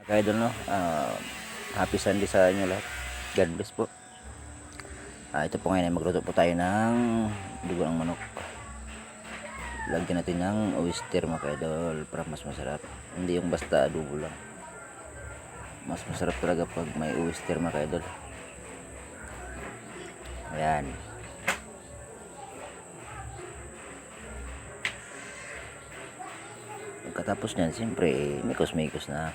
Mga idol, no? Happy Sunday sa inyo lahat. God bless po. Ito po ngayon ay magluto po tayo ng dugo ng manok. Lagyan natin ng oyster mga idol para mas masarap. Hindi yung basta adobo lang. Mas masarap talaga pag may oyster mga idol. Ayan. Pagkatapos nyan, siyempre, mikos-mikos na.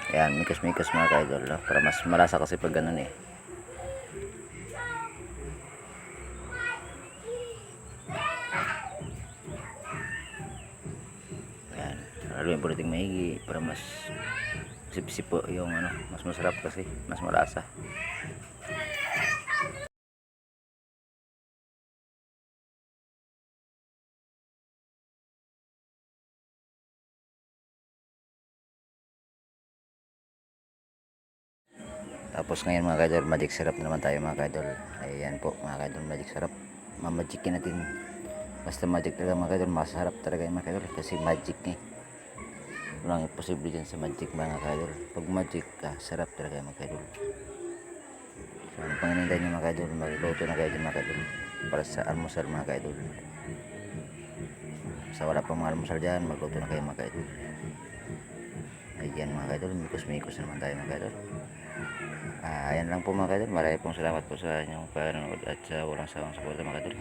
Ayan, mikos-mikos mga ka-idol, no? Para mas malasa kasi pag ganun eh. Ayan, haluin po natin maigi para mas sip-sip po yung ano, mas masarap kasi, mas malasa. Tapos ngayon mga kaidol, magic syrup naman tayo mga kaidol. Ayan po mga kaidol, magic syrup. Mamagikin natin. Basta magic talaga mga kaidol, masarap talaga yung mga kaidol kasi magic eh. Walang imposible dyan sa magic mga kaidol. Pag magic ka, sarap talaga mga kaidol. So ano pang inintay nyo mga kaidol, magluto na kayo dyan mga kaidol para sa almusal mga kaidol. Sa wala pang mga almusal dyan, magluto na kayo mga kaidol. Ayan mga kaidol, mikos-mikos naman tayo mga kaidol. Ayan lang po mga kaidol, marami pong salamat po sa inyong panonood at sa walang sawang suporta mga kaidol.